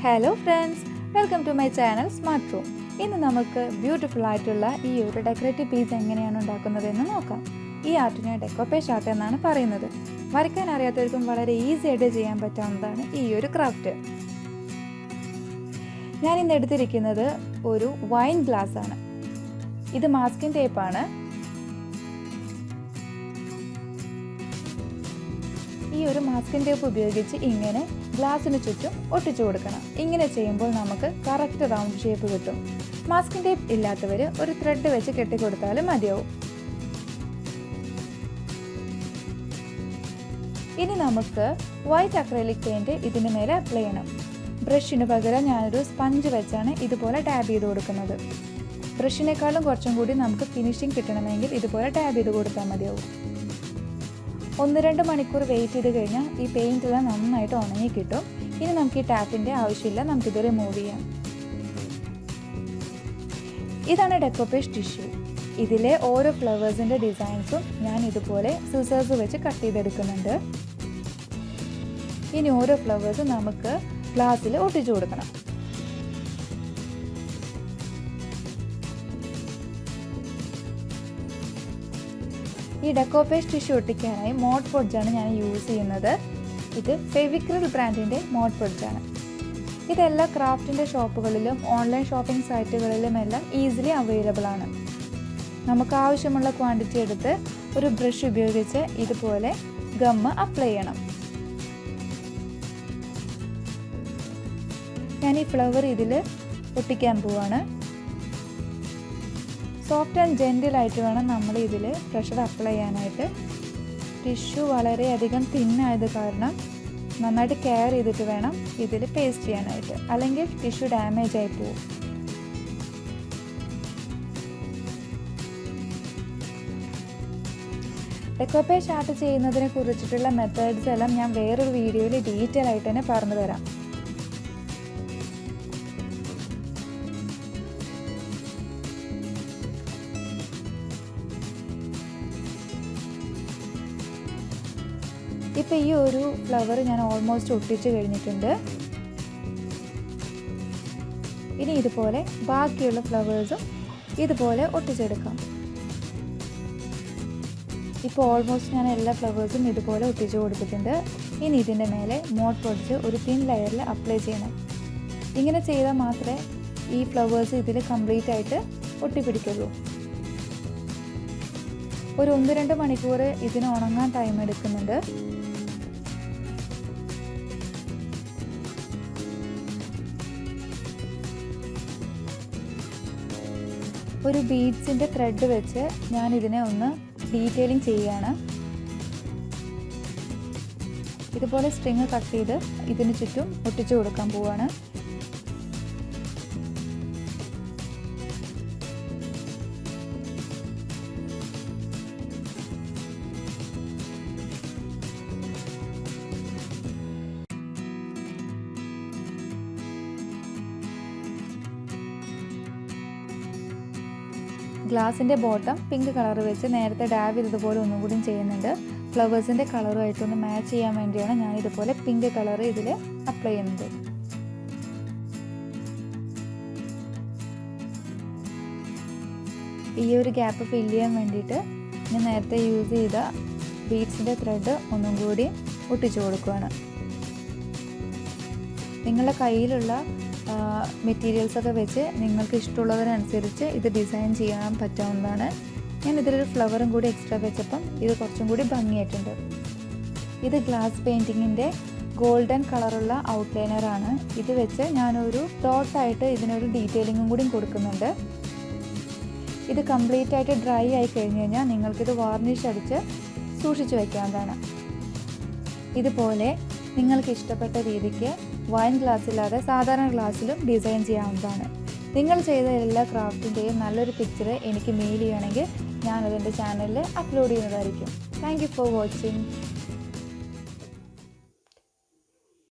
Hello friends, welcome to my channel smArtroom. ഇന്ന് നമുക്ക് beautiful ആയിട്ടുള്ള ഈ ഒരു ഡെക്കറേറ്റീവ് പീസ് എങ്ങനെയാണ് ഉണ്ടാക്കുന്നതെന്ന് നോക്കാം. ഈ ആർട്ടിനെ ഡെക്കോപേജ് ആർട്ട് എന്നാണ് പറയുന്നത്. വരയ്ക്കാൻ അറിയാത്തവർക്കും വളരെ ഈസി ആയിട്ട് ചെയ്യാൻ പറ്റാവുന്നതാണ് ഈ ഒരു ക്രാഫ്റ്റ്. ഞാൻ ഇന്ന് എടുത്തിരിക്കുന്നത് ഒരു വൈൻ ഗ്ലാസ് ആണ്. ഇത് മാസ്കിംഗ് ടേപ്പ് ആണ്. ഈ ഒരു മാസ്കിംഗ് ടേപ്പ് ഉപയോഗിച്ച് ഇങ്ങനെ ഗ്ലാസിന് ചുറ്റും ഒട്ടിച്ചു കൊടുക്കണം. ഇങ്ങനെ ചെയ്യുമ്പോൾ നമുക്ക് കറക്റ്റ് റൗണ്ട് ഷേപ്പ് കിട്ടും. മാസ്കിംഗ് ടേപ്പ് ഇല്ലാത്തവർ ഒരു ത്രെഡ് വെച്ച് കെട്ടിക്കൊടുത്താലും മതിയാവും. ഇനി നമുക്ക് വൈറ്റ് അക്രലിക് പെയിന്റ് ഇതിന് മേലെ അപ്ലൈ ചെയ്യണം. ബ്രഷിന് പകരം ഞാനൊരു സ്പഞ്ച് വെച്ചാണ് ഇതുപോലെ ടാബ് ചെയ്ത് കൊടുക്കുന്നത്. ബ്രഷിനേക്കാളും കുറച്ചും കൂടി നമുക്ക് ഫിനിഷിംഗ് കിട്ടണമെങ്കിൽ ഇതുപോലെ ടാബ് ചെയ്ത് കൊടുത്താൽ മതിയാവും. 1-2 മണിക്കൂർ വെയിറ്റ് ചെയ്ത് കഴിഞ്ഞാൽ ഈ പെയിൻറ്റെല്ലാം നന്നായിട്ട് ഉണങ്ങി കിട്ടും. ഇനി നമുക്ക് ഈ ടാപ്പിൻ്റെ ആവശ്യമില്ല, നമുക്കിത് റിമൂവ് ചെയ്യാം. ഇതാണ് ഡെക്കോപേജ് ടിഷ്യൂ. ഇതിലെ ഓരോ ഫ്ലവേഴ്സിൻ്റെ ഡിസൈൻസും ഞാൻ ഇതുപോലെ സിസേഴ്സ് വെച്ച് കട്ട് ചെയ്തെടുക്കുന്നുണ്ട്. ഇനി ഓരോ ഫ്ലവേഴ്സും നമുക്ക് ഗ്ലാസ്സിൽ ഒട്ടിച്ചു കൊടുക്കണം. ഈ ഡെക്കോപേജ് ടിഷ്യൂ ഒട്ടിക്കാനായി മോഡ് പൊഡ്ജാണ് ഞാൻ യൂസ് ചെയ്യുന്നത്. ഇത് ഫെവിക്രിൽ ബ്രാൻഡിൻ്റെ മോഡ് പൊഡ്ജാണ്. ഇതെല്ലാ ക്രാഫ്റ്റിൻ്റെ ഷോപ്പുകളിലും ഓൺലൈൻ ഷോപ്പിംഗ് സൈറ്റുകളിലും എല്ലാം ഈസിലി അവൈലബിൾ ആണ്. നമുക്ക് ആവശ്യമുള്ള ക്വാണ്ടിറ്റി എടുത്ത് ഒരു ബ്രഷ് ഉപയോഗിച്ച് ഇതുപോലെ ഗമ്മ് അപ്ലൈ ചെയ്യണം. ഞാൻ ഈ ഫ്ലവർ ഇതിൽ ഒട്ടിക്കാൻ പോവാണ്. സോഫ്റ്റ് ആൻഡ് ജെൻറ്റിലായിട്ട് വേണം നമ്മൾ ഇതിൽ പ്രഷർ അപ്ലൈ ചെയ്യാനായിട്ട്. ടിഷ്യൂ വളരെയധികം തിന്നായത് കാരണം നന്നായിട്ട് കെയർ ചെയ്തിട്ട് വേണം ഇതിൽ പേസ്റ്റ് ചെയ്യാനായിട്ട്, അല്ലെങ്കിൽ ടിഷ്യൂ ഡാമേജ് ആയി പോകും. ഡെക്കോപേജ് ആർട്ട് ചെയ്യുന്നതിനെ കുറിച്ചിട്ടുള്ള മെത്തേഡ്സ് എല്ലാം ഞാൻ വേറൊരു വീഡിയോയിൽ ഡീറ്റെയിൽ ആയിട്ട് തന്നെ പറഞ്ഞു തരാം. ഇപ്പോൾ ഈ ഒരു ഫ്ലവർ ഞാൻ ഓൾമോസ്റ്റ് ഒട്ടിച്ച് കഴിഞ്ഞിട്ടുണ്ട്. ഇനി ഇതുപോലെ ബാക്കിയുള്ള ഫ്ലവേഴ്സും ഇതുപോലെ ഒട്ടിച്ചെടുക്കാം. ഇപ്പോൾ ഓൾമോസ്റ്റ് ഞാൻ എല്ലാ ഫ്ലവേഴ്സും ഇതുപോലെ ഒട്ടിച്ച് കൊടുത്തിട്ടുണ്ട്. ഇനി ഇതിൻ്റെ മേലെ മോഡ് പൊടിച്ച് ഒരു തിൻ ലെയറിൽ അപ്ലൈ ചെയ്യണം. ഇങ്ങനെ ചെയ്താൽ മാത്രമേ ഈ ഫ്ലവേഴ്സ് ഇതിൽ കംപ്ലീറ്റ് ആയിട്ട് ഒട്ടിപ്പിടിക്കുള്ളൂ. ഒരു 1-2 മണിക്കൂർ ഇതിന് ഉണങ്ങാൻ ടൈം എടുക്കുന്നുണ്ട്. ഒരു ബീഡ്സിൻ്റെ ത്രെഡ് വെച്ച് ഞാൻ ഇതിനെ ഒന്ന് ഡീറ്റെയിലിംഗ് ചെയ്യുകയാണ്. ഇതുപോലെ സ്ട്രിങ് കട്ട് ചെയ്ത് ഇതിന് ചുറ്റും ഒട്ടിച്ചു കൊടുക്കാൻ പോവുകയാണ്. ഗ്ലാസിൻ്റെ ബോട്ടം പിങ്ക് കളർ വെച്ച് നേരത്തെ ഡാബ് ചെയ്തതുപോലെ ഒന്നും കൂടി ചെയ്യുന്നുണ്ട്. ഫ്ലവേഴ്സിൻ്റെ കളറുമായിട്ടൊന്ന് മാച്ച് ചെയ്യാൻ വേണ്ടിയാണ് ഞാൻ ഇതുപോലെ പിങ്ക് കളർ ഇതിൽ അപ്ലൈ ചെയ്യുന്നത്. ഈ ഒരു ഗ്യാപ്പ് ഫില്ല് ചെയ്യാൻ വേണ്ടിയിട്ട് ഞാൻ നേരത്തെ യൂസ് ചെയ്ത ബീഡ്സിൻ്റെ ത്രെഡ് ഒന്നും കൂടി ഒട്ടിച്ചു കൊടുക്കുകയാണ്. നിങ്ങളുടെ കയ്യിലുള്ള മെറ്റീരിയൽസൊക്കെ വെച്ച് നിങ്ങൾക്ക് ഇഷ്ടമുള്ളതിനനുസരിച്ച് ഇത് ഡിസൈൻ ചെയ്യാൻ പറ്റാവുന്നതാണ്. ഞാൻ ഇതിലൊരു ഫ്ലവറും കൂടി എക്സ്ട്രാ വെച്ചപ്പം ഇത് കുറച്ചും കൂടി ഭംഗിയായിട്ടുണ്ട്. ഇത് ഗ്ലാസ് പെയിൻറ്റിങ്ങിൻ്റെ ഗോൾഡൻ കളറുള്ള ഔട്ട്ലൈനറാണ്. ഇത് വെച്ച് ഞാനൊരു ഡോട്ടായിട്ട് ഇതിനൊരു ഡീറ്റെയിലിങ്ങും കൂടി കൊടുക്കുന്നുണ്ട്. ഇത് കംപ്ലീറ്റ് ആയിട്ട് ഡ്രൈ ആയി കഴിഞ്ഞ് കഴിഞ്ഞാൽ നിങ്ങൾക്കിത് വാർണിഷ് അടിച്ച് സൂക്ഷിച്ച് വയ്ക്കാവുന്നതാണ്. ഇതുപോലെ നിങ്ങൾക്ക് ഇഷ്ടപ്പെട്ട രീതിക്ക് വൈൻ ഗ്ലാസ്സില്ലാതെ സാധാരണ ഗ്ലാസ്സിലും ഡിസൈൻ ചെയ്യാവുന്നതാണ്. നിങ്ങൾ ചെയ്ത എല്ലാ ക്രാഫ്റ്റിൻ്റെയും നല്ലൊരു പിക്ചർ എനിക്ക് മെയിൽ ചെയ്യണമെങ്കിൽ ഞാനതെൻ്റെ ചാനലിൽ അപ്ലോഡ് ചെയ്യുന്നതായിരിക്കും. Thank you for watching.